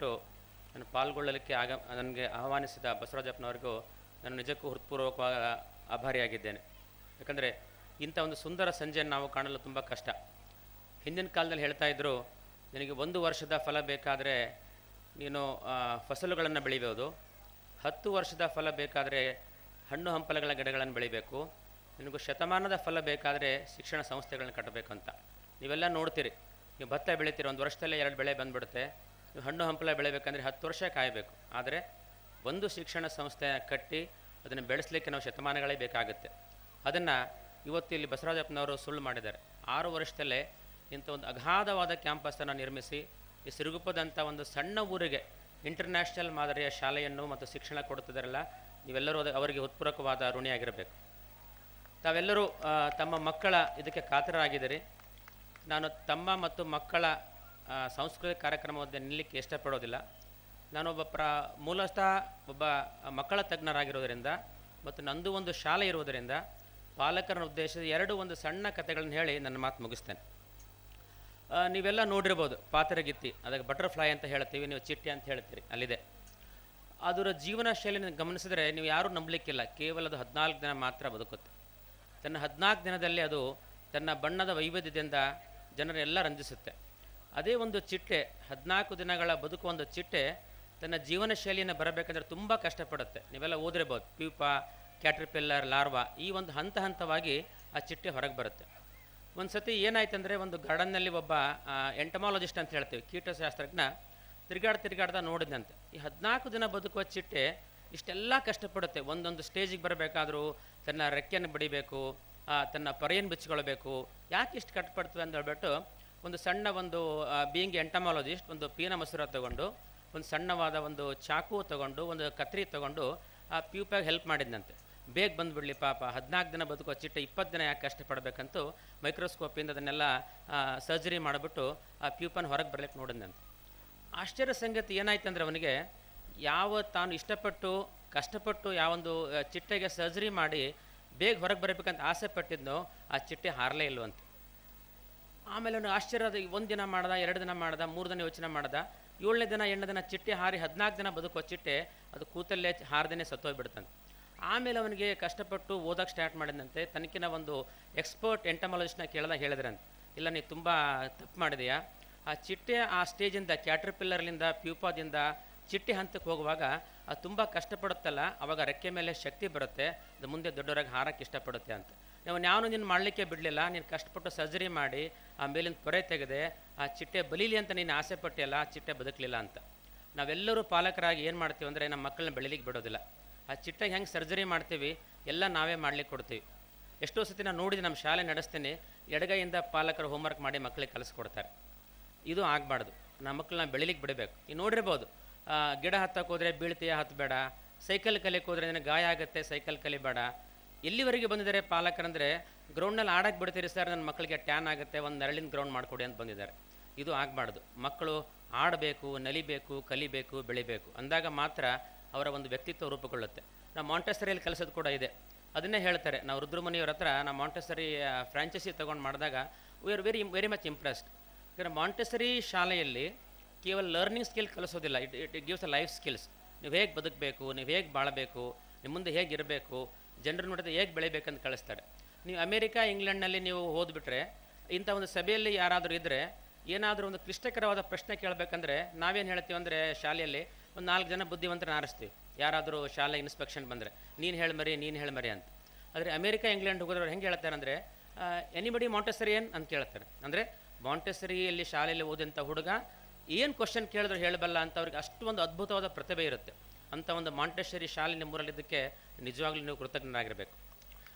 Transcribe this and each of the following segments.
ದಯವಿಟ್ಟು ನಾನು ಪಾಲ್ಗೊಳ್ಳಲಿಕ್ಕೆ ನನಗೆ ಆಹ್ವಾನಿಸಿದ ಬಸವರಾಜಪ್ಪನವರಿಗೂ ನಾನು ನಿಜಕ್ಕೂ ಹೃತ್ಪೂರ್ವಕವಾದ ಆಭಾರಿಯಾಗಿದ್ದೇನೆ. ಯಾಕಂದರೆ ಇಂಥ ಒಂದು ಸುಂದರ ಸಂಜೆಯನ್ನು ನಾವು ಕಾಣಲು ತುಂಬ ಕಷ್ಟ. ಹಿಂದಿನ ಕಾಲದಲ್ಲಿ ಹೇಳ್ತಾ ಇದ್ದರು, ನಿನಗೆ 1 ವರ್ಷದ ಫಲ ಬೇಕಾದರೆ ನೀನು ಫಸಲುಗಳನ್ನು ಬೆಳಿಬೋದು, 10 ವರ್ಷದ ಫಲ ಬೇಕಾದರೆ ಹಣ್ಣು ಹಂಪಲುಗಳ ಗಿಡಗಳನ್ನು ಬೆಳಿಬೇಕು, ನಿನಗೂ ಶತಮಾನದ ಫಲ ಬೇಕಾದರೆ ಶಿಕ್ಷಣ ಸಂಸ್ಥೆಗಳನ್ನ ಕಟ್ಟಬೇಕಂತ. ನೀವೆಲ್ಲ ನೋಡ್ತೀರಿ, ನೀವು ಭತ್ತ ಬೆಳಿತೀರಿ, 1 ವರ್ಷದಲ್ಲೇ 2 ಬೆಳೆ ಬಂದುಬಿಡುತ್ತೆ. ನೀವು ಹಣ್ಣು ಹಂಪಲ ಬೆಳಿಬೇಕಂದ್ರೆ 10 ವರ್ಷ ಕಾಯಬೇಕು. ಆದರೆ ಒಂದು ಶಿಕ್ಷಣ ಸಂಸ್ಥೆ ಕಟ್ಟಿ ಅದನ್ನು ಬೆಳೆಸಲಿಕ್ಕೆ ನಾವು ಶತಮಾನಗಳೇ ಬೇಕಾಗುತ್ತೆ. ಅದನ್ನು ಇವತ್ತು ಇಲ್ಲಿ ಬಸವರಾಜಪ್ಪನವರು ಸುಳ್ಳು ಮಾಡಿದ್ದಾರೆ. 6 ವರ್ಷದಲ್ಲೇ ಇಂಥ ಒಂದು ಅಗಾಧವಾದ ಕ್ಯಾಂಪಸನ್ನು ನಿರ್ಮಿಸಿ ಈ ಸಿರುಗುಪ್ಪದಂಥ ಒಂದು ಸಣ್ಣ ಊರಿಗೆ ಇಂಟರ್ನ್ಯಾಷನಲ್ ಮಾದರಿಯ ಶಾಲೆಯನ್ನು ಮತ್ತು ಶಿಕ್ಷಣ ಕೊಡುತ್ತಿದ್ದಾರಲ್ಲ, ನೀವೆಲ್ಲರೂ ಅವರಿಗೆ ಹೃತ್ಪೂರ್ವಕವಾದ ಋಣಿಯಾಗಿರಬೇಕು. ತಾವೆಲ್ಲರೂ ತಮ್ಮ ಮಕ್ಕಳ ಇದಕ್ಕೆ ಕಾತರರಾಗಿದ್ದೀರಿ. ನಾನು ತಮ್ಮ ಮತ್ತು ಮಕ್ಕಳ ಸಾಂಸ್ಕೃತಿಕ ಕಾರ್ಯಕ್ರಮವನ್ನು ನಿಲ್ಲಕ್ಕೆ ಇಷ್ಟಪಡೋದಿಲ್ಲ. ನಾನೊಬ್ಬ ಮೂಲತಃ ಒಬ್ಬ ಮಕ್ಕಳ ತಜ್ಞರಾಗಿರೋದರಿಂದ ಮತ್ತು ನಂದು ಒಂದು ಶಾಲೆ ಇರುವುದರಿಂದ ಪಾಲಕರನ್ನು ಉದ್ದೇಶಿಸಿ 2 ಸಣ್ಣ ಕಥೆಗಳನ್ನು ಹೇಳಿ ನನ್ನ ಮಾತು ಮುಗಿಸ್ತೇನೆ. ನೀವೆಲ್ಲ ನೋಡಿರ್ಬೋದು ಪಾತರಗಿತ್ತಿ, ಅದಕ್ಕೆ ಬಟರ್ಫ್ಲೈ ಅಂತ ಹೇಳ್ತೀವಿ, ನೀವು ಚಿಟ್ಟೆ ಅಂತ ಹೇಳ್ತೀರಿ, ಅಲ್ಲಿದೆ. ಅದರ ಜೀವನ ಶೈಲಿನ ಗಮನಿಸಿದರೆ ನೀವು ಯಾರೂ ನಂಬಲಿಕ್ಕಿಲ್ಲ. ಕೇವಲ ಅದು 14 ದಿನ ಮಾತ್ರ ಬದುಕುತ್ತೆ. ತನ್ನ 14 ದಿನದಲ್ಲಿ ಅದು ತನ್ನ ಬಣ್ಣದ ವೈವಿಧ್ಯದಿಂದ ಜನರೆಲ್ಲ ರಂಜಿಸುತ್ತೆ. ಅದೇ ಒಂದು ಚಿಟ್ಟೆ 14 ದಿನಗಳ ಬದುಕುವ ಒಂದು ಚಿಟ್ಟೆ ತನ್ನ ಜೀವನ ಶೈಲಿಯನ್ನು ಬರಬೇಕಂದ್ರೆ ತುಂಬ ಕಷ್ಟಪಡುತ್ತೆ. ನೀವೆಲ್ಲ ಓದಿರ್ಬೋದು, ಪ್ಯೂಪಾ, ಕ್ಯಾಟ್ರಿಪಿಲ್ಲರ್, ಲಾರ್ವಾ, ಈ ಒಂದು ಹಂತ ಹಂತವಾಗಿ ಆ ಚಿಟ್ಟೆ ಹೊರಗೆ ಬರುತ್ತೆ. ಒಂದು ಸತಿ ಏನಾಯ್ತಂದರೆ, ಒಂದು ಗಾರ್ಡನ್ನಲ್ಲಿ ಒಬ್ಬ ಎಂಟಮಾಲಜಿಸ್ಟ್ ಅಂತ ಹೇಳ್ತೀವಿ, ಕೀಟಶಾಸ್ತ್ರಜ್ಞ, ತಿರುಗಾಡ್ತಾ ನೋಡಿದಂತೆ ಈ 14 ದಿನ ಬದುಕುವ ಚಿಟ್ಟೆ ಇಷ್ಟೆಲ್ಲ ಕಷ್ಟಪಡುತ್ತೆ. ಒಂದೊಂದು ಸ್ಟೇಜಿಗೆ ಬರಬೇಕಾದ್ರೂ ತನ್ನ ರೆಕ್ಕೆಯನ್ನು ಬಡಿಬೇಕು, ತನ್ನ ಪೊರೆಯನ್ನು ಬಿಚ್ಚಿಕೊಳ್ಬೇಕು. ಯಾಕೆ ಇಷ್ಟು ಕಷ್ಟಪಡ್ತವೆ ಅಂತ ಹೇಳ್ಬಿಟ್ಟು ಒಂದು ಸಣ್ಣ ಬೀಯಿಂಗ್ ಎಂಟಮಾಲಜಿಸ್ಟ್ ಒಂದು ಪೀನ ಮೊಸರು ತಗೊಂಡು, ಒಂದು ಸಣ್ಣವಾದ ಒಂದು ಚಾಕು ತಗೊಂಡು, ಒಂದು ಕತ್ರಿ ತಗೊಂಡು ಆ ಪ್ಯೂಪಾಗಿ ಹೆಲ್ಪ್ ಮಾಡಿದ್ದಂತೆ. ಬೇಗ ಬಂದುಬಿಡಲಿ ಪಾಪ, 14 ದಿನ ಬದುಕೋ ಚಿಟ್ಟೆ 20 ದಿನ ಯಾಕೆ ಕಷ್ಟಪಡಬೇಕಂತೂ ಮೈಕ್ರೋಸ್ಕೋಪಿಂದ ಅದನ್ನೆಲ್ಲ ಸರ್ಜರಿ ಮಾಡಿಬಿಟ್ಟು ಆ ಪ್ಯೂಪನ್ ಹೊರಗೆ ಬರಲಿಕ್ಕೆ ನೋಡಿದಂತೆ. ಆಶ್ಚರ್ಯ ಸಂಗತಿ ಏನಾಯ್ತಂದ್ರೆ, ಅವನಿಗೆ ತಾನು ಇಷ್ಟಪಟ್ಟು ಕಷ್ಟಪಟ್ಟು ಯಾವೊಂದು ಚಿಟ್ಟೆಗೆ ಸರ್ಜರಿ ಮಾಡಿ ಬೇಗ ಹೊರಗೆ ಬರಬೇಕಂತ ಆಸೆ ಪಟ್ಟಿದ್ನೋ ಆ ಚಿಟ್ಟೆ ಹಾರಲೇ ಇಲ್ವಂತೆ. ಆಮೇಲೆ ಅವನು ಆಶ್ಚರ್ಯ, 1 ದಿನ ಮಾಡ್ದ, 2 ದಿನ ಮಾಡ್ದ, 3 ದಿನ ಯೋಚನೆ ಮಾಡ್ದ, 7ನೇ ದಿನ 8ನೇ ದಿನ ಚಿಟ್ಟೆ ಹಾರಿ 14 ದಿನ ಬದುಕೋ ಚಿಟ್ಟೆ ಅದು ಕೂತಲ್ಲೇ ಹಾರದೇನೆ ಸತ್ತೋಗ್ಬಿಡ್ತಂತೆ. ಆಮೇಲೆ ಅವನಿಗೆ ಕಷ್ಟಪಟ್ಟು ಓದೋಕ್ಕೆ ಸ್ಟಾರ್ಟ್ ಮಾಡಿದಂತೆ. ತನಕಿನ ಒಂದು ಎಕ್ಸ್ಪರ್ಟ್ ಎಂಟಮಾಲಜಿಸ್ಟ್ನ ಹೇಳಿದ್ರಂತೆ, ಇಲ್ಲ ನೀ ತುಂಬ ತಪ್ಪು ಮಾಡಿದೆಯಾ, ಆ ಚಿಟ್ಟೆ ಆ ಸ್ಟೇಜಿಂದ ಕ್ಯಾಟ್ರಿಪಿಲ್ಲರ್ಲಿಂದ ಪ್ಯೂಪಾದಿಂದ ಚಿಟ್ಟೆ ಹಂತಕ್ಕೆ ಹೋಗುವಾಗ ಅದು ತುಂಬ ಕಷ್ಟಪಡುತ್ತಲ್ಲ, ಆವಾಗ ರೆಕ್ಕೆ ಮೇಲೆ ಶಕ್ತಿ ಬರುತ್ತೆ, ಅದು ಮುಂದೆ ದೊಡ್ಡವರಾಗಿ ಹಾರಕ್ಕೆ ಇಷ್ಟಪಡುತ್ತೆ ಅಂತ. ನಾನು ನೀನು ಮಾಡಲಿಕ್ಕೆ ಬಿಡಲಿಲ್ಲ, ನೀನು ಕಷ್ಟಪಟ್ಟು ಸರ್ಜರಿ ಮಾಡಿ ಆ ಮೇಲಿನ ಪೊರೆ ತೆಗೆದೆ, ಆ ಚಿಟ್ಟೆ ಬಲೀಲಿ ಅಂತ ನೀನು ಆಸೆ ಪಟ್ಟಿಯಲ್ಲ, ಆ ಚಿಟ್ಟೆ ಬದುಕಲಿಲ್ಲ ಅಂತ. ನಾವೆಲ್ಲರೂ ಪಾಲಕರಾಗಿ ಏನು ಮಾಡ್ತೀವಿ ಅಂದರೆ, ನಮ್ಮ ಮಕ್ಕಳನ್ನ ಬೆಳೀಲಿಕ್ಕೆ ಬಿಡೋದಿಲ್ಲ. ಆ ಚಿಟ್ಟೆಗೆ ಹೆಂಗೆ ಸರ್ಜರಿ ಮಾಡ್ತೀವಿ ಎಲ್ಲ ನಾವೇ ಮಾಡ್ಲಿಕ್ಕೆ ಕೊಡ್ತೀವಿ. ಎಷ್ಟೋ ಸತಿ ನಾನು ನೋಡಿದ್ದು, ನಮ್ಮ ಶಾಲೆ ನಡೆಸ್ತೀನಿ, ಎಡಗೈಯಿಂದ ಪಾಲಕರು ಹೋಮ್ವರ್ಕ್ ಮಾಡಿ ಮಕ್ಕಳಿಗೆ ಕಲಿಸ್ಕೊಡ್ತಾರೆ. ಇದು ಆಗಬಾರ್ದು. ನಮ್ಮ ಮಕ್ಕಳನ್ನ ಬೆಳೀಲಿಕ್ಕೆ ಬಿಡಬೇಕು. ನೀವು ನೋಡಿರ್ಬೋದು, ಗಿಡ ಹತ್ತಕ್ಕೆ ಹೋದರೆ ಬೀಳ್ತೀಯ, ಹತ್ತಬೇಡ, ಸೈಕಲ್ ಕಲಿಯಕ್ಕೆ ಹೋದರೆ ನಿನಗೆ ಗಾಯ ಆಗುತ್ತೆ, ಸೈಕಲ್ ಕಲಿಬೇಡ. ಎಲ್ಲಿವರೆಗೆ ಬಂದಿದ್ದಾರೆ ಪಾಲಕರಂದರೆ, ಗ್ರೌಂಡ್ನಲ್ಲಿ ಆಡಕ್ಕೆ ಬಿಡ್ತೀರಿ ಸರ್, ನನ್ನ ಮಕ್ಕಳಿಗೆ ಟ್ಯಾನ್ ಆಗುತ್ತೆ, ಒಂದು ನೆರಳಿನ ಗ್ರೌಂಡ್ ಮಾಡಿಕೊಡಿ ಅಂತ ಬಂದಿದ್ದಾರೆ. ಇದು ಆಗಬಾರ್ದು. ಮಕ್ಕಳು ಆಡಬೇಕು, ನಲಿಬೇಕು, ಕಲಿಬೇಕು, ಬೆಳಿಬೇಕು. ಅಂದಾಗ ಮಾತ್ರ ಅವರ ಒಂದು ವ್ಯಕ್ತಿತ್ವ ರೂಪುಗೊಳ್ಳುತ್ತೆ. ನಾವು ಮಾಂಟೆಸರಿಯಲ್ಲಿ ಕಲಿಸೋದು ಕೂಡ ಇದೆ. ಅದನ್ನೇ ಹೇಳ್ತಾರೆ, ನಾವು ರುದ್ರಮುನಿಯವ್ರ ಹತ್ರ ನಾವು ಮಾಂಟೆಸರಿ ಫ್ರಾಂಚೈಸಿ ತೊಗೊಂಡು ಮಾಡಿದಾಗ we are very much impressed. ಯಾಕಂದರೆ ಮಾಂಟೆಸರಿ ಶಾಲೆಯಲ್ಲಿ ಕೇವಲ ಲರ್ನಿಂಗ್ ಸ್ಕಿಲ್ ಕಲಿಸೋದಿಲ್ಲ, it gives a life skills. ನೀವು ಹೇಗೆ ಬದುಕಬೇಕು, ನೀವು ಹೇಗೆ ಬಾಳಬೇಕು, ನಿಮ್ಮ ಮುಂದೆ ಹೇಗೆ ಇರಬೇಕು, ಜನರ ನೋಡಿದ್ರೆ ಹೇಗೆ ಬೆಳಿಬೇಕಂತ ಕಳಿಸ್ತಾರೆ. ನೀವು ಅಮೇರಿಕಾ, ಇಂಗ್ಲೆಂಡ್ನಲ್ಲಿ ನೀವು ಓದ್ಬಿಟ್ರೆ, ಇಂಥ ಒಂದು ಸಭೆಯಲ್ಲಿ ಯಾರಾದರೂ ಇದ್ದರೆ ಏನಾದರೂ ಒಂದು ಕ್ಲಿಷ್ಟಕರವಾದ ಪ್ರಶ್ನೆ ಕೇಳಬೇಕಂದ್ರೆ ನಾವೇನು ಹೇಳ್ತೀವಿ ಅಂದರೆ, ಶಾಲೆಯಲ್ಲಿ ಒಂದು 4 ಜನ ಬುದ್ಧಿವಂತರನ್ನ ಆರಿಸ್ತೀವಿ. ಯಾರಾದರೂ ಶಾಲೆ ಇನ್ಸ್ಪೆಕ್ಷನ್ ಬಂದರೆ ನೀನು ಹೇಳಿ ಮರಿ ಅಂತ. ಆದರೆ ಅಮೇರಿಕಾ, ಇಂಗ್ಲೆಂಡ್ ಹೋಗೋರು ಹೆಂಗೆ ಹೇಳ್ತಾರೆ ಅಂದರೆ, ಎನಿಬಡಿ ಮಾಂಟೆಸರಿಯನ್ ಅಂತ ಕೇಳ್ತಾರೆ. ಅಂದರೆ ಮಾಂಟೆಸರಿಯಲ್ಲಿ ಶಾಲೆಯಲ್ಲಿ ಓದಂಥ ಹುಡುಗ ಏನು ಕ್ವಶನ್ ಕೇಳಿದ್ರು ಹೇಳಬಲ್ಲ ಅಂತ ಅವ್ರಿಗೆ ಅಷ್ಟು ಒಂದು ಅದ್ಭುತವಾದ ಪ್ರತಿಭೆ ಇರುತ್ತೆ. ಅಂಥ ಒಂದು ಮಾಂಟೆಸರಿ ಶಾಲೆ ನಿಮ್ಮೂರಲ್ಲಿದ್ದಕ್ಕೆ ನಿಜವಾಗ್ಲೂ ನೀವು ಕೃತಜ್ಞರಾಗಿರಬೇಕು.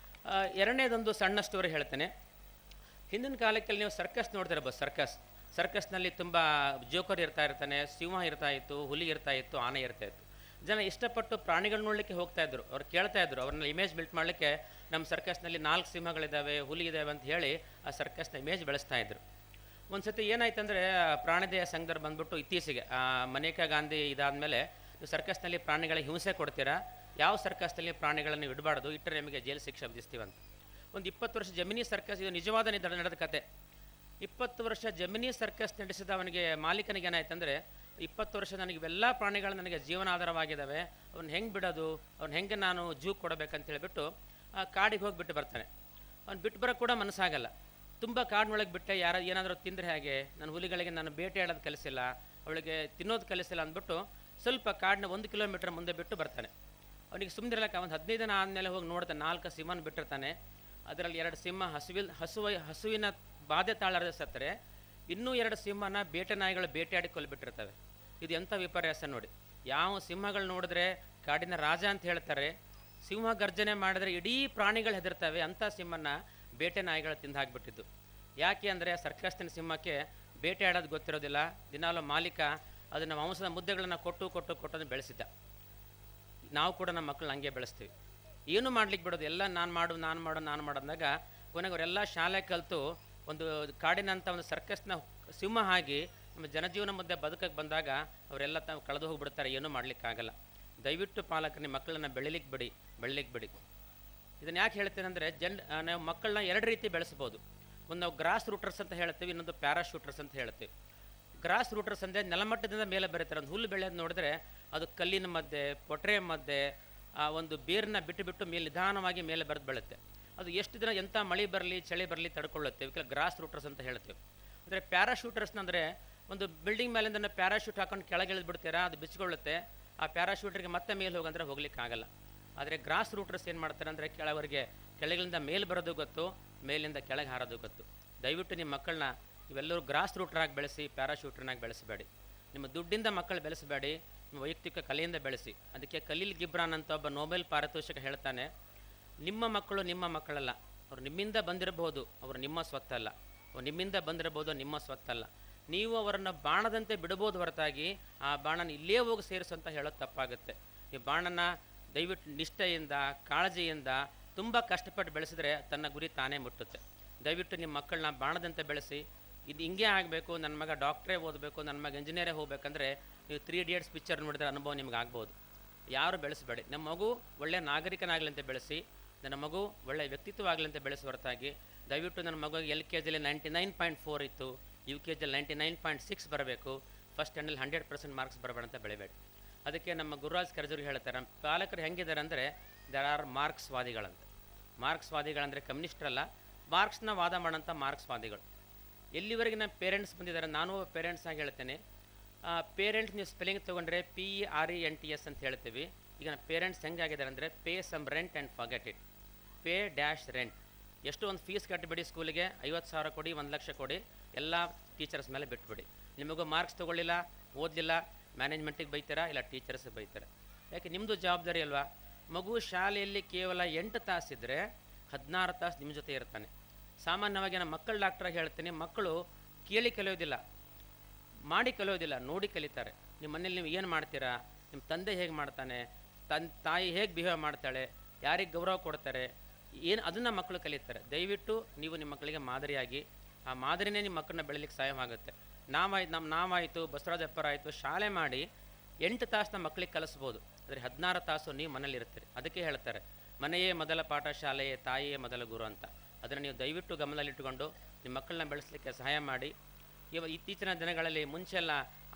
ಎರಡನೇದೊಂದು ಸಣ್ಣ ಸ್ಟೋರಿ ಹೇಳ್ತೇನೆ. ಹಿಂದಿನ ಕಾಲಕ್ಕೆ ನೀವು ಸರ್ಕಸ್ ನೋಡ್ತಿರ್ಬೋದು. ಸರ್ಕಸ್ನಲ್ಲಿ ತುಂಬ ಜೋಕರ್ ಇರ್ತಾನೆ, ಸಿಂಹ ಇರ್ತಾಯಿತ್ತು, ಹುಲಿ ಇರ್ತಾಯಿತ್ತು, ಆನೆ ಇರ್ತಾಯಿತ್ತು. ಜನ ಇಷ್ಟಪಟ್ಟು ಪ್ರಾಣಿಗಳು ನೋಡಲಿಕ್ಕೆ ಹೋಗ್ತಾಯಿದ್ರು. ಅವ್ರು ಕೇಳ್ತಾಯಿದ್ರು, ಅವ್ರನ್ನ ಇಮೇಜ್ ಬಿಲ್ಟ್ ಮಾಡಲಿಕ್ಕೆ ನಮ್ಮ ಸರ್ಕಸ್ನಲ್ಲಿ 4 ಸಿಂಹಗಳಿದ್ದಾವೆ, ಹುಲಿ ಇದ್ದಾವೆ ಅಂತ ಹೇಳಿ ಆ ಸರ್ಕಸ್ನ ಇಮೇಜ್ ಬೆಳೆಸ್ತಾಯಿದ್ರು. ಒಂದು ಸತಿ ಏನಾಯ್ತಂದರೆ, ಪ್ರಾಣಿದಯ ಸಂಘದವ್ರು ಬಂದ್ಬಿಟ್ಟು ಇತ್ತೀಚೆಗೆ ಮನೇಕಾ ಗಾಂಧಿ ಇದಾದಮೇಲೆ, ನೀವು ಸರ್ಕಸ್ನಲ್ಲಿ ಪ್ರಾಣಿಗಳಿಗೆ ಹಿಂಸೆ ಕೊಡ್ತೀರಾ, ಯಾವ ಸರ್ಕಸ್ನಲ್ಲಿ ಪ್ರಾಣಿಗಳನ್ನು ಇಡಬಾರ್ದು, ಇಟ್ಟರೆ ನಿಮಗೆ ಜೈಲು ಶಿಕ್ಷೆ ವಿಧಿಸ್ತೀವಂತ. ಒಂದು 20 ವರ್ಷ ಜಮಿನಿ ಸರ್ಕಸ್, ಇದು ನಿಜವಾದ ನಡೆದ ಕತೆ. 20 ವರ್ಷ ಜಮಿನಿ ಸರ್ಕಸ್ ನಡೆಸಿದ ಅವನಿಗೆ ಮಾಲೀಕನಿಗೆ ಏನಾಯ್ತಂದರೆ, 20 ವರ್ಷ ನನಗೆ ಇವೆಲ್ಲ ಪ್ರಾಣಿಗಳು ನನಗೆ ಜೀವನಾಧಾರವಾಗಿದ್ದಾವೆ, ಅವ್ನು ಹೆಂಗೆ ಬಿಡೋದು, ಅವ್ನು ಹೆಂಗೆ ನಾನು ಜೂ ಕೊಡಬೇಕಂತ ಹೇಳಿಬಿಟ್ಟು ಆ ಕಾಡಿಗೆ ಹೋಗಿ ಬಿಟ್ಟು ಬರ್ತಾನೆ. ಅವ್ನು ಬಿಟ್ಟು ಬರೋಕ್ಕೆ ಕೂಡ ಮನಸ್ಸಾಗಲ್ಲ. ತುಂಬ ಕಾಡಿನೊಳಗೆ ಬಿಟ್ಟೆ ಏನಾದರೂ ತಿಂದರೆ ಹೇಗೆ, ನನ್ನ ಹುಲಿಗಳಿಗೆ ನಾನು ಬೇಟೆ ಆಡೋದು ಕಲಿಸಿಲ್ಲ, ಅವಳಿಗೆ ತಿನ್ನೋದು ಕಲಿಸಿಲ್ಲ ಅಂದ್ಬಿಟ್ಟು ಸ್ವಲ್ಪ ಕಾಡಿನ 1 ಕಿಲೋಮೀಟರ್ ಮುಂದೆ ಬಿಟ್ಟು ಬರ್ತಾನೆ. ಅವನಿಗೆ ಸುಮ್ಮನಿರಲಿಕ್ಕೆ ಒಂದು 15 ದಿನ ಆದಮೇಲೆ ಹೋಗಿ ನೋಡ್ತಾನೆ, 4 ಸಿಂಹನ ಬಿಟ್ಟಿರ್ತಾನೆ. ಅದರಲ್ಲಿ 2 ಸಿಂಹ ಹಸುವಿನ ಬಾಧೆ ತಾಳದೆ ಸತ್ತರೆ, ಇನ್ನೂ 2 ಸಿಂಹನ ಬೇಟೆ ನಾಯಿಗಳು ಬೇಟೆಯಾಡಿ ಕೊಲ್ಬಿಟ್ಟಿರ್ತವೆ. ಇದು ಎಂಥ ವಿಪರ್ಯಾಸ ನೋಡಿ. ಯಾವ ಸಿಂಹಗಳು ನೋಡಿದ್ರೆ ಕಾಡಿನ ರಾಜ ಅಂತ ಹೇಳ್ತಾರೆ, ಸಿಂಹ ಗರ್ಜನೆ ಮಾಡಿದ್ರೆ ಇಡೀ ಪ್ರಾಣಿಗಳು ಹೆದರ್ತವೆ, ಅಂಥ ಸಿಂಹನ ಬೇಟೆ ನಾಯಿಗಳು ತಿಂದು ಹಾಕ್ಬಿಟ್ಟಿದ್ದು. ಯಾಕೆ ಅಂದರೆ ಸರ್ಕಸ್ತಿನ ಸಿಂಹಕ್ಕೆ ಬೇಟೆ ಆಡೋದು ಗೊತ್ತಿರೋದಿಲ್ಲ. ದಿನಾಲು ಮಾಲೀಕ ಅದನ್ನು ಮಾಂಸದ ಮುದ್ದೆಗಳನ್ನು ಕೊಟ್ಟು ಬೆಳೆಸಿದ್ದ. ನಾವು ಕೂಡ ನಮ್ಮ ಮಕ್ಕಳನ್ನ ಹಂಗೆ ಬೆಳೆಸ್ತೀವಿ, ಏನೂ ಮಾಡ್ಲಿಕ್ಕೆ ಬಿಡೋದು, ಎಲ್ಲ ನಾನು ಮಾಡು ಅಂದಾಗ ಕೊನೆಗೆ ಅವರೆಲ್ಲ ಶಾಲೆ ಕಲಿತು ಒಂದು ಕಾಡಿನಂಥ ಒಂದು ಸರ್ಕಸ್ನ ಸಿಂಹ ಆಗಿ ನಮ್ಮ ಜನಜೀವನ ಮಧ್ಯೆ ಬದುಕಕ್ಕೆ ಬಂದಾಗ ಅವರೆಲ್ಲ ತಾವು ಕಳೆದು ಹೋಗಿಬಿಡ್ತಾರೆ, ಏನೂ ಮಾಡಲಿಕ್ಕಾಗಲ್ಲ. ದಯವಿಟ್ಟು ಪಾಲಕರು ನಿಮ್ಮ ಮಕ್ಕಳನ್ನ ಬೆಳಿಲಿಕ್ಕೆ ಬಿಡಿ. ಇದನ್ನು ಯಾಕೆ ಹೇಳ್ತೇನೆ ಅಂದರೆ ನಾವು ಮಕ್ಕಳನ್ನ 2 ರೀತಿ ಬೆಳೆಸ್ಬೋದು. ಒಂದು ನಾವು ಗ್ರಾಸ್ ರೂಟರ್ಸ್ ಅಂತ ಹೇಳ್ತೀವಿ, ಇನ್ನೊಂದು ಪ್ಯಾರಾಶೂಟರ್ಸ್ ಅಂತ ಹೇಳ್ತೀವಿ. ಗ್ರಾಸ್ ರೂಟರ್ಸ್ ಅಂದರೆ ನೆಲಮಟ್ಟದಿಂದ ಮೇಲೆ ಬರೀತಾರೆ. ಒಂದು ಹುಲ್ಲು ಬೆಳೆಯೋದು ನೋಡಿದ್ರೆ ಅದು ಕಲ್ಲಿನ ಮಧ್ಯೆ, ಪೊಟ್ರೆ ಮಧ್ಯೆ ಆ ಒಂದು ಬೇರನ್ನ ಬಿಟ್ಟು ಮೇಲೆ ನಿಧಾನವಾಗಿ ಮೇಲೆ ಬೆಳೆಯುತ್ತೆ. ಅದು ಎಷ್ಟು ದಿನ ಎಂಥ ಮಳೆ ಬರಲಿ ಚಳಿ ಬರಲಿ ತಡ್ಕೊಳ್ಳುತ್ತೆ. ಇದಕ್ಕೆ ಗ್ರಾಸ್ ರೂಟರ್ಸ್ ಅಂತ ಹೇಳ್ತೀವಿ. ಅಂದರೆ ಪ್ಯಾರಾಶೂಟರ್ಸ್ ಅಂದರೆ ಒಂದು ಬಿಲ್ಡಿಂಗ್ ಮೇಲಿಂದ ಪ್ಯಾರಾಶೂಟ್ ಹಾಕೊಂಡು ಕೆಳಗೆ ಇಳಿದ್ಬಿಡ್ತೀರಾ, ಅದು ಬಿಚ್ಕೊಳ್ಳುತ್ತೆ. ಆ ಪ್ಯಾರಾಶೂಟರ್ಗೆ ಮತ್ತೆ ಮೇಲೆ ಹೋಗಂದ್ರೆ ಹೋಗ್ಲಿಕ್ಕಾಗಲ್ಲ. ಆದರೆ ಗ್ರಾಸ್ ರೂಟರ್ಸ್ ಏನು ಮಾಡ್ತಾರೆ ಅಂದರೆ ಕೆಳಗಿಂದ ಮೇಲೆ ಬರೋದು ಗೊತ್ತು, ಮೇಲಿಂದ ಕೆಳಗೆ ಹಾರೋದು ಗೊತ್ತು. ದಯವಿಟ್ಟು ನಿಮ್ಮ ಮಕ್ಕಳನ್ನ ಇವೆಲ್ಲರೂ ಗ್ರಾಸ್ ರೂಟರಾಗಿ ಬೆಳೆಸಿ, ಪ್ಯಾರಾಶೂಟರ್ನಾಗಿ ಬೆಳೆಸಬೇಡಿ. ನಿಮ್ಮ ದುಡ್ಡಿಂದ ಮಕ್ಕಳು ಬೆಳೆಸಬೇಡಿ, ನಿಮ್ಮ ವೈಯಕ್ತಿಕ ಕಲೆಯಿಂದ ಬೆಳೆಸಿ. ಅದಕ್ಕೆ ಖಲೀಲ್ ಗಿಬ್ರಾನ್ ಅಂತ ಒಬ್ಬ ನೊಬೆಲ್ ಪಾರಿತೋಷಕ ಹೇಳ್ತಾನೆ, ನಿಮ್ಮ ಮಕ್ಕಳು ನಿಮ್ಮ ಮಕ್ಕಳಲ್ಲ, ಅವರು ನಿಮ್ಮಿಂದ ಬಂದಿರಬಹುದು, ಅವರು ನಿಮ್ಮ ಸ್ವತ್ತಲ್ಲ. ಅವ್ರು ನಿಮ್ಮಿಂದ ಬಂದಿರಬಹುದು, ನಿಮ್ಮ ಸ್ವತ್ತಲ್ಲ. ನೀವು ಅವರನ್ನು ಬಾಣದಂತೆ ಬಿಡಬಹುದು ಹೊರತಾಗಿ ಆ ಬಾಣನ ಇಲ್ಲೇ ಹೋಗಿ ಸೇರಿಸು ಅಂತ ಹೇಳೋದು ತಪ್ಪಾಗುತ್ತೆ. ಈ ಬಾಣನ ದಯವಿಟ್ಟು ನಿಷ್ಠೆಯಿಂದ, ಕಾಳಜಿಯಿಂದ, ತುಂಬ ಕಷ್ಟಪಟ್ಟು ಬೆಳೆಸಿದ್ರೆ ತನ್ನ ಗುರಿ ತಾನೇ ಮುಟ್ಟುತ್ತೆ. ದಯವಿಟ್ಟು ನಿಮ್ಮ ಮಕ್ಕಳನ್ನ ಬಾಣದಂತೆ ಬೆಳೆಸಿ. ಇದು ಹಿಂಗೆ ಆಗಬೇಕು, ನನ್ನ ಮಗ ಡಾಕ್ಟ್ರೇ ಓದಬೇಕು, ನನ್ನ ಮಗ ಇಂಜಿನಿಯರೇ ಹೋಗ್ಬೇಕಂದ್ರೆ ನೀವು 3 Idiots ಪಿಕ್ಚರ್ ನೋಡಿದ್ರೆ ಅನುಭವ ನಿಮ್ಗೆ ಆಗ್ಬೋದು. ಯಾರು ಬೆಳೆಸಬೇಡಿ. ನಮ್ಮ ಮಗು ಒಳ್ಳೆಯ ನಾಗರಿಕನಾಗಲಿ ಅಂತ ಬೆಳೆಸಿ, ನನ್ನ ಮಗು ಒಳ್ಳೆಯ ವ್ಯಕ್ತಿತ್ವವಾಗಲಿ ಅಂತ ಬೆಳೆಸಿ ಹೊರತಾಗಿ ದಯವಿಟ್ಟು ನನ್ನ ಮಗುಗೆ LKGಯಲ್ಲಿ 99.4 ಇತ್ತು, UKGಯಲ್ಲಿ 99.6 ಬರಬೇಕು, ಫಸ್ಟ್ ಸ್ಟ್ಯಾಂಡರ್ಡ್ 100% ಮಾರ್ಕ್ಸ್ ಬರಬೇಡ ಅಂತ ಬೆಳಿಬೇಡಿ. ಅದಕ್ಕೆ ನಮ್ಮ ಗುರುರಾಜ್ ಕರ್ಜೂರಿ ಹೇಳ್ತಾರೆ, ನಮ್ಮ ಪಾಲಕರು ಹೆಂಗಿದ್ದಾರೆ ಅಂದರೆ ದೇರ್ ಆರ್ ಮಾರ್ಕ್ಸ್ವಾದಿಗಳಂತ. ಮಾರ್ಕ್ಸ್ವಾದಿಗಳಂದರೆ ಕಮ್ಯುನಿಸ್ಟ್ರಲ್ಲ, ಮಾರ್ಕ್ಸ್ನ ವಾದ ಮಾಡೋಂಥ ಮಾರ್ಕ್ಸ್ವಾದಿಗಳು. ಎಲ್ಲಿವರೆಗೆ ನಮ್ಮ ಪೇರೆಂಟ್ಸ್ ಬಂದಿದ್ದಾರೆ, ನಾನು ಪೇರೆಂಟ್ಸ್ ಆಗಿ ಹೇಳ್ತೇನೆ. ಪೇರೆಂಟ್ಸ್ ನೀವು ಸ್ಪೆಲ್ಲಿಂಗ್ ತೊಗೊಂಡ್ರೆ PERENTS ಅಂತ ಹೇಳ್ತೀವಿ. ಈಗ ನಮ್ಮ ಪೇರೆಂಟ್ಸ್ ಹೆಂಗಾಗಿದ್ದಾರೆ ಅಂದರೆ pay some rent and forget it, pay dash rent. ಎಷ್ಟು ಒಂದು ಫೀಸ್ ಕಟ್ಟಿಬಿಡಿ, ಸ್ಕೂಲಿಗೆ 50,000 ಕೊಡಿ, 1 ಲಕ್ಷ ಕೊಡಿ, ಎಲ್ಲ ಟೀಚರ್ಸ್ ಮೇಲೆ ಬಿಟ್ಬಿಡಿ. ನಿಮಗೂ ಮಾರ್ಕ್ಸ್ ತೊಗೊಳ್ಳಿಲ್ಲ, ಓದಲಿಲ್ಲ, ಮ್ಯಾನೇಜ್ಮೆಂಟಿಗೆ ಬೈತೀರಾ, ಇಲ್ಲ ಟೀಚರ್ಸ್ಗೆ ಬೈತಾರೆ. ಯಾಕೆ ನಿಮ್ಮದು ಜವಾಬ್ದಾರಿ ಅಲ್ವಾ. ಮಗು ಶಾಲೆಯಲ್ಲಿ ಕೇವಲ 8 ತಾಸಿದ್ರೆ 16 ತಾಸು ನಿಮ್ಮ ಜೊತೆ ಇರ್ತಾನೆ. ಸಾಮಾನ್ಯವಾಗಿ ನಾನು ಮಕ್ಕಳ ಡಾಕ್ಟ್ರಾಗಿ ಹೇಳ್ತೀನಿ, ಮಕ್ಕಳು ಕೇಳಿ ಕಲಿಯೋದಿಲ್ಲ, ಮಾಡಿ ಕಲಿಯೋದಿಲ್ಲ, ನೋಡಿ ಕಲಿತಾರೆ. ನಿಮ್ಮ ಮನೇಲಿ ನೀವು ಏನು ಮಾಡ್ತೀರಾ, ನಿಮ್ಮ ತಂದೆ ಹೇಗೆ ಮಾಡ್ತಾನೆ, ತಾಯಿ ಹೇಗೆ ಬಿಹೇವ್ ಮಾಡ್ತಾಳೆ, ಯಾರಿಗೆ ಗೌರವ ಕೊಡ್ತಾರೆ, ಏನು ಅದನ್ನು ಮಕ್ಕಳು ಕಲಿತಾರೆ. ದಯವಿಟ್ಟು ನೀವು ನಿಮ್ಮ ಮಕ್ಕಳಿಗೆ ಮಾದರಿಯಾಗಿ, ಆ ಮಾದರಿನೇ ನಿಮ್ಮ ಮಕ್ಕಳನ್ನ ಬೆಳಲಿಕ್ಕೆ ಸಹಾಯವಾಗುತ್ತೆ. ನಾವಾಯಿತು, ಬಸವರಾಜಪ್ಪರಾಯಿತು, ಶಾಲೆ ಮಾಡಿ 8 ತಾಸನ್ನ ಮಕ್ಕಳಿಗೆ ಕಲಿಸ್ಬೋದು, ಆದರೆ 16 ತಾಸು ನೀವು ಮನೇಲಿ ಇರ್ತೀರಿ. ಅದಕ್ಕೆ ಹೇಳ್ತಾರೆ, ಮನೆಯೇ ಮೊದಲ ಪಾಠ, ಶಾಲೆಯೇ ತಾಯಿಯೇ ಮೊದಲ ಗುರು ಅಂತ. ಅದನ್ನು ನೀವು ದಯವಿಟ್ಟು ಗಮನದಲ್ಲಿಟ್ಟುಕೊಂಡು ನಿಮ್ಮ ಮಕ್ಕಳನ್ನ ಬೆಳೆಸಲಿಕ್ಕೆ ಸಹಾಯ ಮಾಡಿ. ಇತ್ತೀಚಿನ ದಿನಗಳಲ್ಲಿ ಮುಂಚೆಲ್ಲ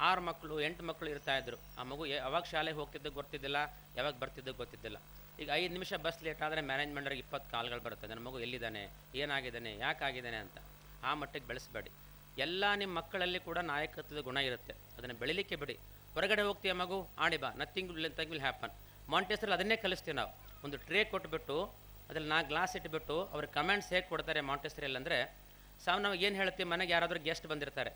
6 ಮಕ್ಕಳು 8 ಮಕ್ಕಳು ಇರ್ತಾಯಿದ್ರು. ಆ ಮಗು ಯಾವಾಗ ಶಾಲೆಗೆ ಹೋಗ್ತಿದ್ದು ಗೊತ್ತಿದ್ದಿಲ್ಲ, ಯಾವಾಗ ಬರ್ತಿದ್ದು ಗೊತ್ತಿದ್ದಿಲ್ಲ. ಈಗ 5 ನಿಮಿಷ ಬಸ್ ಲೇಟ್ ಆದರೆ ಮ್ಯಾನೇಜ್ಮೆಂಟ್ರಿಗೆ 20 ಕಾಲ್ಗಳು ಬರುತ್ತೆ, ನನ್ನ ಮಗು ಎಲ್ಲಿದ್ದಾನೆ, ಏನಾಗಿದ್ದಾನೆ, ಯಾಕಾಗಿದ್ದಾನೆ ಅಂತ. ಆ ಮಟ್ಟಿಗೆ ಬೆಳೆಸಬೇಡಿ. ಎಲ್ಲ ನಿಮ್ಮ ಮಕ್ಕಳಲ್ಲಿ ಕೂಡ ನಾಯಕತ್ವದ ಗುಣ ಇರುತ್ತೆ, ಅದನ್ನು ಬೆಳಿಲಿಕ್ಕೆ ಬಿಡಿ. ಹೊರಗಡೆ ಹೋಗ್ತೀಯ ಮಗು, ಆಡಿ ಬಾ, ನಥಿಂಗ್ ವಿಲ್ ಹ್ಯಾಪನ್. ಮಾಂಟೆಸರಲ್ಲಿ ಅದನ್ನೇ ಕಲಿಸ್ತೀವಿ ನಾವು. ಒಂದು ಟ್ರೇ ಕೊಟ್ಬಿಟ್ಟು ಅದ್ರಲ್ಲಿ 4 ಗ್ಲಾಸ್ ಇಟ್ಬಿಟ್ಟು ಅವ್ರ ಕಮೆಂಟ್ಸ್ ಹೇಗೆ ಕೊಡ್ತಾರೆ ಮಾಂಟೆಸರಿಯಲ್ಲಿ ಅಂದರೆ, ನಾವು ಏನು ಹೇಳ್ತೀವಿ, ಮನೆಗೆ ಯಾರಾದರೂ ಗೆಸ್ಟ್ ಬಂದಿರ್ತಾರೆ,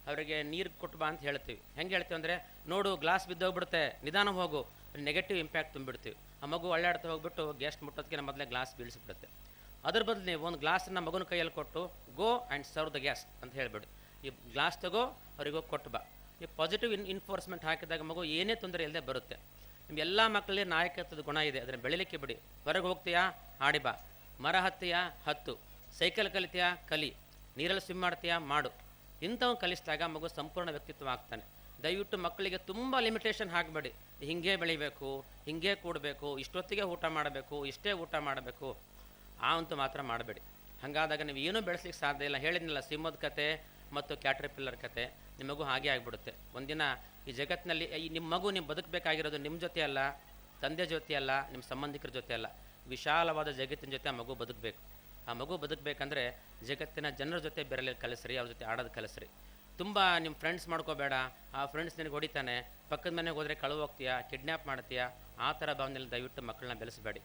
ಅವರಿಗೆ ನೀರು ಕೊಟ್ಟು ಬಾ ಅಂತ ಹೇಳ್ತೀವಿ. ಹೆಂಗೆ ಹೇಳ್ತೀವಿ ಅಂದರೆ, ನೋಡು ಗ್ಲಾಸ್ ಬಿದ್ದೋಗ್ಬಿಡುತ್ತೆ, ನಿಧಾನ ಹೋಗು, ನೆಗೆಟಿವ್ ಇಂಪ್ಯಾಕ್ಟ್ ತುಂಬಿಡ್ತೀವಿ. ಆ ಮಗು ಒಳ್ಳೆಡ್ತಾ ಹೋಗ್ಬಿಟ್ಟು ಗೆಸ್ಟ್ ಮುಟ್ಟೋದಕ್ಕೆ ಮೊದಲೇ ಗ್ಲಾಸ್ ಬೀಳಿಸ್ಬಿಡುತ್ತೆ. ಅದ್ರ ಬದಲು ನೀವು ಒಂದು ಗ್ಲಾಸನ್ನು ಮಗನ ಕೈಯಲ್ಲಿ ಕೊಟ್ಟು go and serve the guest ಅಂತ ಹೇಳ್ಬಿಡಿ. ಈ ಗ್ಲಾಸ್ ತಗೋ, ಅವ್ರಿಗೋಗಿ ಕೊಟ್ಟು ಬಾ. ಈ ಪಾಸಿಟಿವ್ ಇನ್ಫೋರ್ಸ್ಮೆಂಟ್ ಹಾಕಿದಾಗ ಮಗು ಏನೇ ತೊಂದರೆ ಇಲ್ಲದೆ ಬರುತ್ತೆ. ನಿಮ್ಮ ಎಲ್ಲ ಮಕ್ಕಳಲ್ಲಿ ನಾಯಕತ್ವದ ಗುಣ ಇದೆ, ಅದನ್ನು ಬೆಳಿಲಿಕ್ಕೆ ಬಿಡಿ. ಹೊರಗೆ ಹೋಗ್ತೀಯಾ, ಆಡಿ ಬಾ. ಮರ ಹತ್ತೀಯಾ, ಹತ್ತು. ಸೈಕಲ್ ಕಲಿತೀಯಾ, ಕಲಿ. ನೀರಲ್ಲಿ ಸ್ವಿಮ್ ಮಾಡ್ತೀಯಾ, ಮಾಡು. ಇಂಥವು ಕಲಿಸಿದಾಗ ಮಗು ಸಂಪೂರ್ಣ ವ್ಯಕ್ತಿತ್ವ ಆಗ್ತಾನೆ. ದಯವಿಟ್ಟು ಮಕ್ಕಳಿಗೆ ತುಂಬ ಲಿಮಿಟೇಷನ್ ಹಾಕಬೇಡಿ. ಹಿಂಗೆ ಬೆಳಿಬೇಕು, ಹಿಂಗೆ ಕೂಡಬೇಕು, ಇಷ್ಟೊತ್ತಿಗೆ ಊಟ ಮಾಡಬೇಕು, ಇಷ್ಟೇ ಊಟ ಮಾಡಬೇಕು, ಅಂತೂ ಮಾತ್ರ ಮಾಡಬೇಡಿ. ಹಾಗಾದಾಗ ನೀವು ಏನೂ ಬೆಳೆಸ್ಲಿಕ್ಕೆ ಸಾಧ್ಯ ಇಲ್ಲ. ಹೇಳಿದ್ನಲ್ಲ, ಸಿಂಹದ ಕತೆ ಮತ್ತು ಕ್ಯಾಟ್ರಿಪಿಲ್ಲರ್ ಕತೆ, ನಿಮ್ಮ ಮಗು ಹಾಗೆ ಆಗಿಬಿಡುತ್ತೆ. ಒಂದಿನ ಈ ಜಗತ್ತಿನಲ್ಲಿ ನಿಮ್ಮ ಮಗು ನೀವು ಬದುಕಬೇಕಾಗಿರೋದು ನಿಮ್ಮ ಜೊತೆ ಅಲ್ಲ, ತಂದೆ ಜೊತೆ ಅಲ್ಲ, ನಿಮ್ಮ ಸಂಬಂಧಿಕರ ಜೊತೆ ಅಲ್ಲ, ವಿಶಾಲವಾದ ಜಗತ್ತಿನ ಜೊತೆ ಆ ಮಗು ಬದುಕಬೇಕು. ಆ ಮಗು ಬದುಕಬೇಕಂದ್ರೆ ಜಗತ್ತಿನ ಜನರ ಜೊತೆ ಬೆರಲಿ ಕಲಿಸ್ರಿ, ಅವ್ರ ಜೊತೆ ಆಡೋದು ಕಲಿಸ್ರಿ. ತುಂಬ ನಿಮ್ಮ ಫ್ರೆಂಡ್ಸ್ ಮಾಡ್ಕೋಬೇಡ, ಆ ಫ್ರೆಂಡ್ಸ್ ನಿನಗೆ ಹೊಡಿತಾನೆ, ಪಕ್ಕದ ಮನೆಗೆ ಹೋದರೆ ಕಳುವು ಹೋಗ್ತೀಯಾ, ಕಿಡ್ನ್ಯಾಪ್ ಮಾಡ್ತೀಯಾ, ಆ ಥರ ಭಾವನೆಯಲ್ಲಿ ದಯವಿಟ್ಟು ಮಕ್ಕಳನ್ನ ಬೆಳೆಸಬೇಡಿ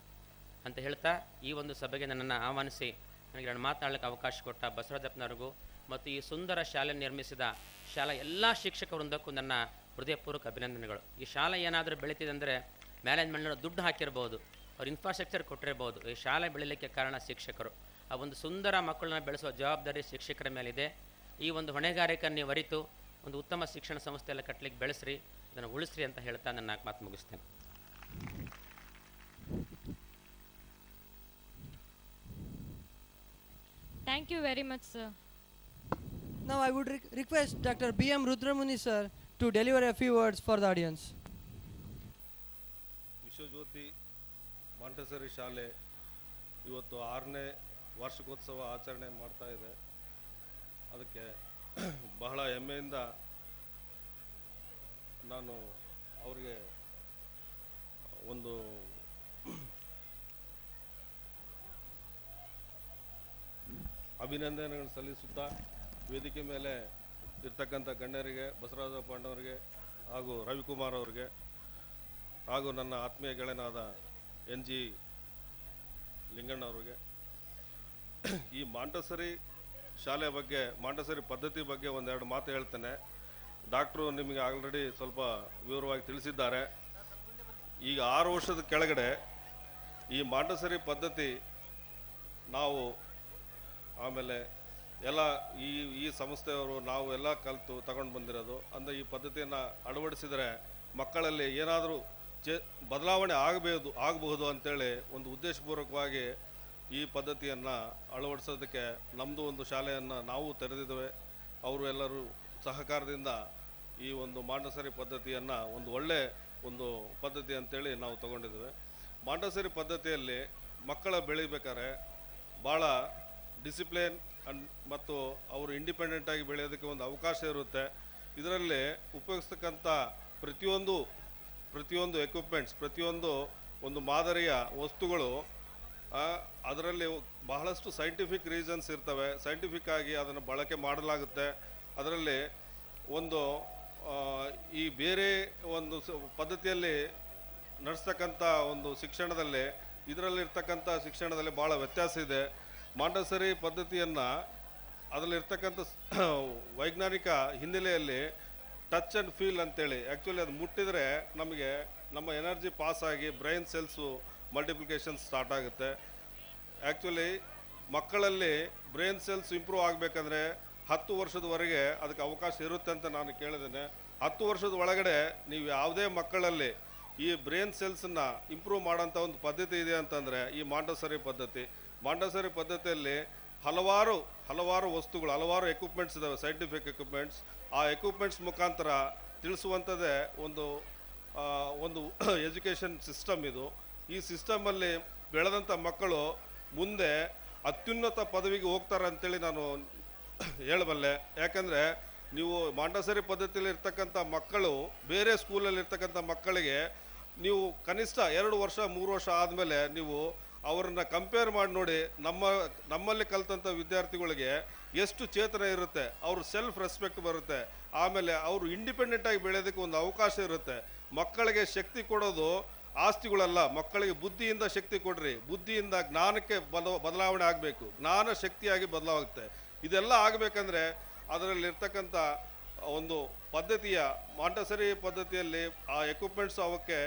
ಅಂತ ಹೇಳ್ತಾ ಈ ಒಂದು ಸಭೆಗೆ ನನ್ನನ್ನು ಆಹ್ವಾನಿಸಿ ನನಗೆ ನಾನು ಮಾತನಾಡಲಿಕ್ಕೆ ಅವಕಾಶ ಕೊಟ್ಟ ಬಸವರಾಜಪ್ಪನವ್ರಿಗೂ ಮತ್ತು ಈ ಸುಂದರ ಶಾಲೆ ನಿರ್ಮಿಸಿದ ಶಾಲಾ ಎಲ್ಲ ಶಿಕ್ಷಕ ವೃಂದಕ್ಕೂ ನನ್ನ ಹೃದಯಪೂರ್ವಕ ಅಭಿನಂದನೆಗಳು. ಈ ಶಾಲೆ ಏನಾದರೂ ಬೆಳೀತಿದೆ ಅಂದರೆ ಮ್ಯಾನೇಜ್ಮೆಂಟ್ನವರು ದುಡ್ಡು ಹಾಕಿರ್ಬೋದು, ಅವ್ರು ಇನ್ಫ್ರಾಸ್ಟ್ರಕ್ಚರ್ ಕೊಟ್ಟಿರ್ಬೋದು. ಈ ಶಾಲೆ ಬೆಳೀಲಿಕ್ಕೆ ಕಾರಣ ಶಿಕ್ಷಕರು. ಆ ಒಂದು ಸುಂದರ ಮಕ್ಕಳನ್ನ ಬೆಳೆಸುವ ಜವಾಬ್ದಾರಿ ಶಿಕ್ಷಕರ ಮೇಲಿದೆ. ಈ ಒಂದು ಹೊಣೆಗಾರಿಕೆಯನ್ನು ನೀವು ಅರಿತು ಒಂದು ಉತ್ತಮ ಶಿಕ್ಷಣ ಸಂಸ್ಥೆಯೆಲ್ಲ ಕಟ್ಟಲಿಕ್ಕೆ ಬೆಳೆಸ್ರಿ, ಇದನ್ನು ಉಳಿಸ್ರಿ ಅಂತ ಹೇಳ್ತಾ ನನ್ನ ಮಾತು ಮುಗಿಸ್ತೇನೆ. Thank you very much, sir. Now I would request Dr. B.M. Rudramuni sir to deliver a few words for the audience. Vishwajyothi Montessori ಶಾಲೆ ಇವತ್ತು 6ನೇ ವಾರ್ಷಿಕೋತ್ಸವ ಆಚರಣೆ ಮಾಡ್ತಾ ಇದೆ. ಅದಕ್ಕೆ ಬಹಳ ಹೆಮ್ಮೆಯಿಂದ ನಾನು ಅವರಿಗೆ ಒಂದು ಅಭಿನಂದನೆಗಳನ್ನು ಸಲ್ಲಿಸುತ್ತಾ, ವೇದಿಕೆ ಮೇಲೆ ಇರ್ತಕ್ಕಂಥ ಗಣ್ಯರಿಗೆ, ಬಸವರಾಜ ಪಾಂಡವರಿಗೆ ಹಾಗೂ ರವಿಕುಮಾರ್ ಅವರಿಗೆ ಹಾಗೂ ನನ್ನ ಆತ್ಮೀಯ ಗೆಳೆಯನಾದ NG ಲಿಂಗಣ್ಣ ಅವರಿಗೆ ಈ ಮಾಂಟೆಸರಿ ಶಾಲೆ ಬಗ್ಗೆ, ಮಾಂಟೆಸರಿ ಪದ್ಧತಿ ಬಗ್ಗೆ ಒಂದೆರಡು ಮಾತು ಹೇಳ್ತೇನೆ. ಡಾಕ್ಟ್ರು ನಿಮಗೆ ಆಲ್ರೆಡಿ ಸ್ವಲ್ಪ ವಿವರವಾಗಿ ತಿಳಿಸಿದ್ದಾರೆ. ಈಗ 6 ವರ್ಷದ ಕೆಳಗಡೆ ಈ ಮಾಂಟೆಸರಿ ಪದ್ಧತಿ ನಾವು ಆಮೇಲೆ ಎಲ್ಲ ಈ ಸಂಸ್ಥೆಯವರು ನಾವು ಎಲ್ಲ ಕಲಿತು ತಗೊಂಡು ಬಂದಿರೋದು. ಅಂದರೆ ಈ ಪದ್ಧತಿಯನ್ನು ಅಳವಡಿಸಿದರೆ ಮಕ್ಕಳಲ್ಲಿ ಏನಾದರೂ ಬದಲಾವಣೆ ಆಗಬಹುದು ಅಂತೇಳಿ ಒಂದು ಉದ್ದೇಶಪೂರ್ವಕವಾಗಿ ಈ ಪದ್ಧತಿಯನ್ನು ಅಳವಡಿಸೋದಕ್ಕೆ ನಮ್ಮದು ಒಂದು ಶಾಲೆಯನ್ನು ನಾವು ತೆರೆದಿದ್ದೇವೆ. ಅವರು ಎಲ್ಲರೂ ಸಹಕಾರದಿಂದ ಈ ಒಂದು ಮಾಂಟೆಸರಿ ಪದ್ಧತಿಯನ್ನು ಒಂದು ಒಳ್ಳೆಯ ಒಂದು ಪದ್ಧತಿ ಅಂತೇಳಿ ನಾವು ತಗೊಂಡಿದ್ದೇವೆ. ಮಾಂಟೆಸರಿ ಪದ್ಧತಿಯಲ್ಲಿ ಮಕ್ಕಳ ಬೆಳಿಬೇಕಾದ್ರೆ ಭಾಳ ಡಿಸಿಪ್ಲಿನ್ ಮತ್ತು ಅವರು ಇಂಡಿಪೆಂಡೆಂಟಾಗಿ ಬೆಳೆಯೋದಕ್ಕೆ ಒಂದು ಅವಕಾಶ ಇರುತ್ತೆ. ಇದರಲ್ಲಿ ಉಪಯೋಗಿಸ್ತಕ್ಕಂಥ ಪ್ರತಿಯೊಂದು ಎಕ್ವಿಪ್ಮೆಂಟ್ಸ್, ಪ್ರತಿಯೊಂದು ಒಂದು ಮಾದರಿಯ ವಸ್ತುಗಳು ಅದರಲ್ಲಿ ಬಹಳಷ್ಟು ಸೈಂಟಿಫಿಕ್ ರೀಸನ್ಸ್ ಇರ್ತವೆ. ಸೈಂಟಿಫಿಕ್ ಆಗಿ ಅದನ್ನು ಬಳಕೆ ಮಾಡಲಾಗುತ್ತೆ. ಅದರಲ್ಲಿ ಒಂದು ಈ ಬೇರೆ ಒಂದು ಪದ್ಧತಿಯಲ್ಲಿ ನಡೆಸ್ತಕ್ಕಂಥ ಒಂದು ಶಿಕ್ಷಣದಲ್ಲಿ ಇದರಲ್ಲಿರ್ತಕ್ಕಂಥ ಶಿಕ್ಷಣದಲ್ಲಿ ಭಾಳ ವ್ಯತ್ಯಾಸ ಇದೆ. ಮಾಂಟೆಸರಿ ಪದ್ಧತಿಯನ್ನು ಅದರಲ್ಲಿರ್ತಕ್ಕಂಥ ವೈಜ್ಞಾನಿಕ ಹಿನ್ನೆಲೆಯಲ್ಲಿ ಟಚ್ ಆ್ಯಂಡ್ ಫೀಲ್ ಅಂತೇಳಿ, ಆ್ಯಕ್ಚುಲಿ ಅದು ಮುಟ್ಟಿದರೆ ನಮಗೆ ನಮ್ಮ ಎನರ್ಜಿ ಪಾಸ್ ಆಗಿ ಬ್ರೈನ್ ಸೆಲ್ಸು ಮಲ್ಟಿಪ್ಲಿಕೇಶನ್ ಸ್ಟಾರ್ಟ್ ಆಗುತ್ತೆ. ಆ್ಯಕ್ಚುಲಿ ಮಕ್ಕಳಲ್ಲಿ ಬ್ರೈನ್ ಸೆಲ್ಸ್ ಇಂಪ್ರೂವ್ ಆಗಬೇಕಂದ್ರೆ 10 ವರ್ಷದವರೆಗೆ ಅದಕ್ಕೆ ಅವಕಾಶ ಇರುತ್ತೆ ಅಂತ ನಾನು ಕೇಳಿದ್ದೇನೆ. 10 ವರ್ಷದ ಒಳಗಡೆ ನೀವು ಯಾವುದೇ ಮಕ್ಕಳಲ್ಲಿ ಈ ಬ್ರೈನ್ ಸೆಲ್ಸನ್ನು ಇಂಪ್ರೂವ್ ಮಾಡೋಂಥ ಒಂದು ಪದ್ಧತಿ ಇದೆ ಅಂತಂದರೆ ಈ ಮಾಂಟೆಸರಿ ಪದ್ಧತಿ. ಮಾಂಟೆಸರಿ ಪದ್ಧತಿಯಲ್ಲಿ ಹಲವಾರು ವಸ್ತುಗಳು, ಹಲವಾರು ಎಕ್ವಿಪ್ಮೆಂಟ್ಸ್ ಇದ್ದಾವೆ, ಸೈಂಟಿಫಿಕ್ ಎಕ್ವಿಪ್ಮೆಂಟ್ಸ್. ಆ ಎಕ್ವಿಪ್ಮೆಂಟ್ಸ್ ಮುಖಾಂತರ ತಿಳಿಸುವಂಥದ್ದೇ ಒಂದು ಎಜುಕೇಷನ್ ಸಿಸ್ಟಮ್ ಇದು. ಈ ಸಿಸ್ಟಮಲ್ಲಿ ಬೆಳೆದಂಥ ಮಕ್ಕಳು ಮುಂದೆ ಅತ್ಯುನ್ನತ ಪದವಿಗೆ ಹೋಗ್ತಾರೆ ಅಂತೇಳಿ ನಾನು ಹೇಳಬಲ್ಲೆ. ಯಾಕಂದರೆ ನೀವು ಮಾಂಟೆಸರಿ ಪದ್ಧತಿಯಲ್ಲಿ ಇರ್ತಕ್ಕಂಥ ಮಕ್ಕಳು ಬೇರೆ ಸ್ಕೂಲಲ್ಲಿ ಇರ್ತಕ್ಕಂಥ ಮಕ್ಕಳಿಗೆ ನೀವು ಕನಿಷ್ಠ 2 ವರ್ಷ 3 ವರ್ಷ ಆದಮೇಲೆ ನೀವು ಅವರನ್ನ ಕಂಪೇರ್ ಮಾಡಿ ನೋಡಿ, ನಮ್ಮಲ್ಲಿ ಕಲಿತಂಥ ವಿದ್ಯಾರ್ಥಿಗಳಿಗೆ ಎಷ್ಟು ಚೇತನ ಇರುತ್ತೆ, ಅವ್ರ ಸೆಲ್ಫ್ ರೆಸ್ಪೆಕ್ಟ್ ಬರುತ್ತೆ. ಆಮೇಲೆ ಅವರು ಇಂಡಿಪೆಂಡೆಂಟಾಗಿ ಬೆಳೆಯೋದಕ್ಕೆ ಒಂದು ಅವಕಾಶ ಇರುತ್ತೆ. ಮಕ್ಕಳಿಗೆ ಶಕ್ತಿ ಕೊಡೋದು ಆಸ್ತಿಗಳಲ್ಲ, ಮಕ್ಕಳಿಗೆ ಬುದ್ಧಿಯಿಂದ ಶಕ್ತಿ ಕೊಡ್ರಿ. ಬುದ್ಧಿಯಿಂದ ಜ್ಞಾನಕ್ಕೆ ಬದಲಾವಣೆ ಆಗಬೇಕು, ಜ್ಞಾನ ಶಕ್ತಿಯಾಗಿ ಬದಲಾಗುತ್ತೆ. ಇದೆಲ್ಲ ಆಗಬೇಕಂದ್ರೆ ಅದರಲ್ಲಿರ್ತಕ್ಕಂಥ ಒಂದು ಪದ್ಧತಿಯ ಮಾಂಟೆಸರಿ ಪದ್ಧತಿಯಲ್ಲಿ ಆ ಎಕ್ವಿಪ್ಮೆಂಟ್ಸ್ ಅವಕ್ಕೆ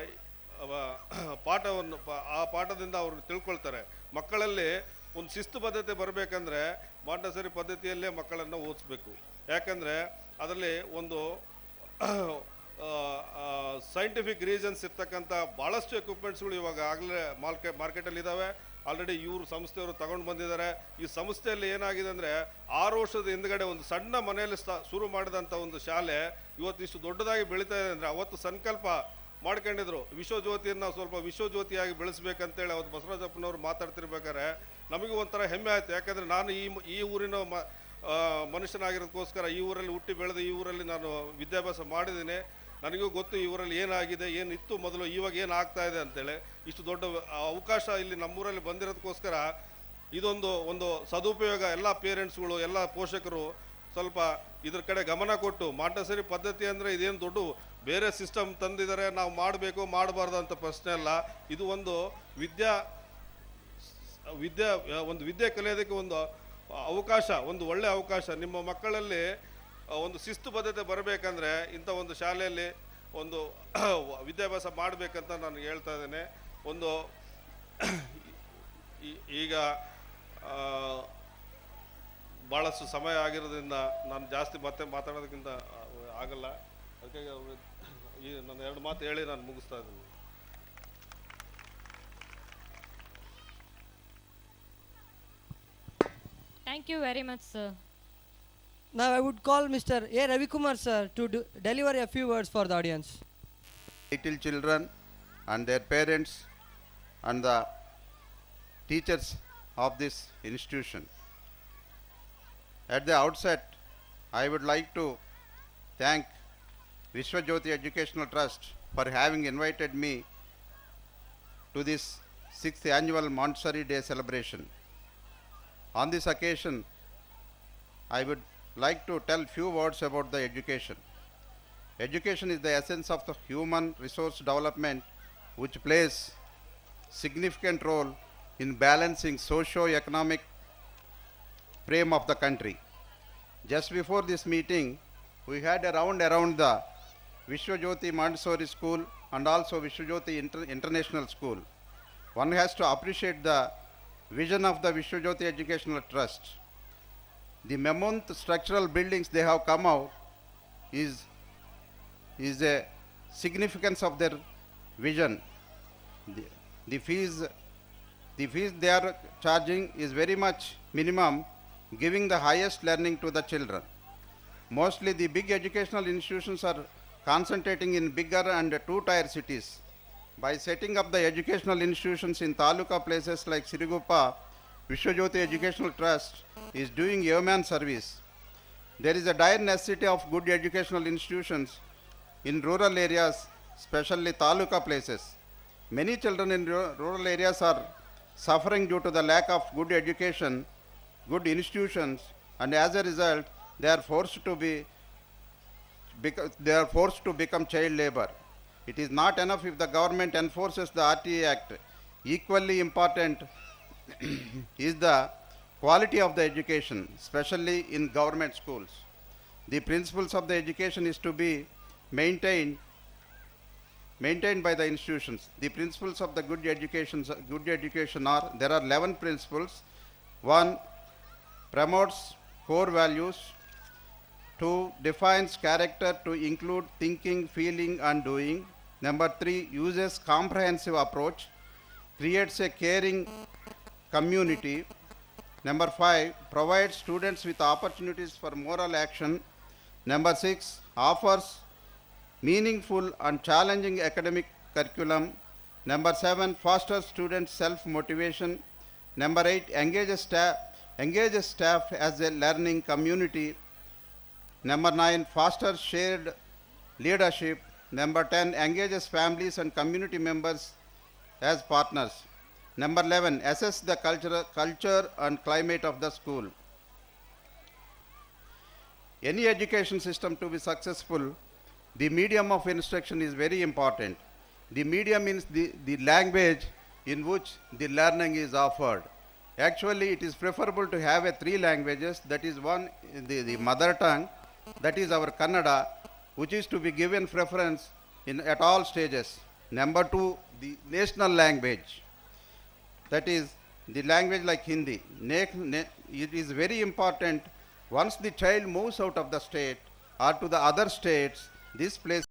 ಆ ಪಾಠದಿಂದ ಅವರು ತಿಳ್ಕೊಳ್ತಾರೆ. ಮಕ್ಕಳಲ್ಲಿ ಒಂದು ಶಿಸ್ತು ಪದ್ಧತಿ ಬರಬೇಕಂದ್ರೆ ಮಾಂಟೆಸರಿ ಪದ್ಧತಿಯಲ್ಲೇ ಮಕ್ಕಳನ್ನು ಓದಿಸ್ಬೇಕು. ಯಾಕಂದರೆ ಅದರಲ್ಲಿ ಒಂದು ಸೈಂಟಿಫಿಕ್ ರೀಸನ್ಸ್ ಇರ್ತಕ್ಕಂಥ ಭಾಳಷ್ಟು ಎಕ್ವಿಪ್ಮೆಂಟ್ಸ್ಗಳು ಇವಾಗ ಆಗಲೇ ಮಾರ್ಕೆಟಲ್ಲಿ ಇದ್ದಾವೆ. ಆಲ್ರೆಡಿ ಇವರು ಸಂಸ್ಥೆಯವರು ತಗೊಂಡು ಬಂದಿದ್ದಾರೆ. ಈ ಸಂಸ್ಥೆಯಲ್ಲಿ ಏನಾಗಿದೆ ಅಂದರೆ 6 ವರ್ಷದ ಹಿಂದ್ಗಡೆ ಒಂದು ಸಣ್ಣ ಮನೆಯಲ್ಲಿ ಶುರು ಮಾಡಿದಂಥ ಒಂದು ಶಾಲೆ ಇವತ್ತು ಇಷ್ಟು ದೊಡ್ಡದಾಗಿ ಬೆಳೀತಾ ಇದೆ ಅಂದರೆ ಅವತ್ತು ಸಂಕಲ್ಪ ಮಾಡ್ಕೊಂಡಿದ್ರು ವಿಶ್ವಜ್ಯೋತಿಯನ್ನು ಸ್ವಲ್ಪ ವಿಶ್ವಜ್ಯೋತಿಯಾಗಿ ಬೆಳೆಸ್ಬೇಕಂತೇಳಿ ಅವತ್ತು ಬಸವರಾಜಪ್ಪನವರು ಮಾತಾಡ್ತಿರ್ಬೇಕಾದ್ರೆ ನಮಗೂ ಒಂಥರ ಹೆಮ್ಮೆ ಆಯಿತು. ಯಾಕಂದರೆ ನಾನು ಈ ಊರಿನ ಮನುಷ್ಯನಾಗಿರೋದಕ್ಕೋಸ್ಕರ ಈ ಊರಲ್ಲಿ ಹುಟ್ಟಿ ಬೆಳೆದು ಈ ಊರಲ್ಲಿ ನಾನು ವಿದ್ಯಾಭ್ಯಾಸ ಮಾಡಿದ್ದೀನಿ. ನನಗೂ ಗೊತ್ತು ಈ ಊರಲ್ಲಿ ಏನಾಗಿದೆ, ಏನಿತ್ತು ಮೊದಲು, ಇವಾಗ ಏನು ಆಗ್ತಾ ಇದೆ ಅಂತೇಳಿ. ಇಷ್ಟು ದೊಡ್ಡ ಅವಕಾಶ ಇಲ್ಲಿ ನಮ್ಮೂರಲ್ಲಿ ಬಂದಿರೋದಕ್ಕೋಸ್ಕರ ಒಂದು ಸದುಪಯೋಗ ಎಲ್ಲ ಪೇರೆಂಟ್ಸ್ಗಳು, ಎಲ್ಲ ಪೋಷಕರು ಸ್ವಲ್ಪ ಇದ್ರ ಕಡೆ ಗಮನ ಕೊಟ್ಟು, ಮಾಂಟೆಸರಿ ಪದ್ಧತಿ ಅಂದರೆ ಇದೇನು ದೊಡ್ಡ ಬೇರೆ ಸಿಸ್ಟಮ್ ತಂದಿದ್ದಾರೆ, ನಾವು ಮಾಡಬೇಕು ಮಾಡಬಾರ್ದು ಅಂತ ಪ್ರಶ್ನೆ ಅಲ್ಲ. ಇದು ಒಂದು ವಿದ್ಯೆ ಕಲಿಯೋದಕ್ಕೆ ಒಂದು ಅವಕಾಶ, ಒಂದು ಒಳ್ಳೆಯ ಅವಕಾಶ. ನಿಮ್ಮ ಮಕ್ಕಳಲ್ಲಿ ಒಂದು ಶಿಸ್ತು ಬದ್ಧತೆ ಬರಬೇಕಂದ್ರೆ ಇಂಥ ಒಂದು ಶಾಲೆಯಲ್ಲಿ ಒಂದು ವಿದ್ಯಾಭ್ಯಾಸ ಮಾಡಬೇಕಂತ ನಾನು ಹೇಳ್ತಾ ಇದ್ದೇನೆ. ಈಗ ಭಾಳಷ್ಟು ಸಮಯ ಆಗಿರೋದ್ರಿಂದ ನಾನು ಜಾಸ್ತಿ ಮತ್ತೆ ಮಾತಾಡೋದಕ್ಕಿಂತ ಆಗಲ್ಲ. ಅದಕ್ಕೆ ನಾನು 2 ಮಾತು ಹೇಳಿ ನಾನು ಮುಗಿಸ್ತಾ ಇದ್ದೀನಿ. Thank you very much, sir. Now I would call Mr. A. Ravikumar sir to deliver a few words for the audience. Little children and their parents and the teachers of this institution. At the outset, I would like to thank Vishwajyoti Educational Trust for having invited me to this 6th annual Montessori Day celebration. On this occasion, I would like to tell few words about the education. Education is the essence of the human resource development, which plays significant role in balancing socio-economic frame of the country. Just before this meeting, we had a round around the Vishwajyoti Montessori School and also Vishwajyoti International School. One has to appreciate the vision of the Vishwajyoti Educational Trust. The mammoth structural buildings they have come out is a significance of their vision. The fees they are charging is very much minimum, giving the highest learning to the children. Mostly the big educational institutions are concentrating in bigger and 2-tier cities. By setting up the educational institutions in taluka places like Siriguppa, Vishwajyoti Educational Trust is doing yeoman service. There is a dire necessity of good educational institutions in rural areas, especially taluka places. Many children in rural areas are suffering due to the lack of good education, good institutions, and as a result, they are forced to become child labor. It is not enough if the government enforces the RTA Act. Equally important is the quality of the education, especially in government schools. The principles of the education is to be maintained by the institutions. The principles of the good education are, there are 11 principles. 1, promotes core values. 2, defines character to include thinking, feeling and doing. Number 3, uses comprehensive approach, creates a caring community. Number 5, provides students with opportunities for moral action. Number 6, offers meaningful and challenging academic curriculum. Number 7, fosters students' self-motivation. Number 8, engages staff as a learning community. Number 9, fosters shared leadership. Number 10, engages families and community members as partners. Number 11, assess the culture and climate of the school. Any education system to be successful, the medium of instruction is very important. The medium means the language in which the learning is offered. Actually, it is preferable to have 3 languages. That is one, the mother tongue, that is our Kannada, which is to be given preference at all stages. Number 2, the national language. That is the language like Hindi. It is very important once the child moves out of the state or to the other states, this place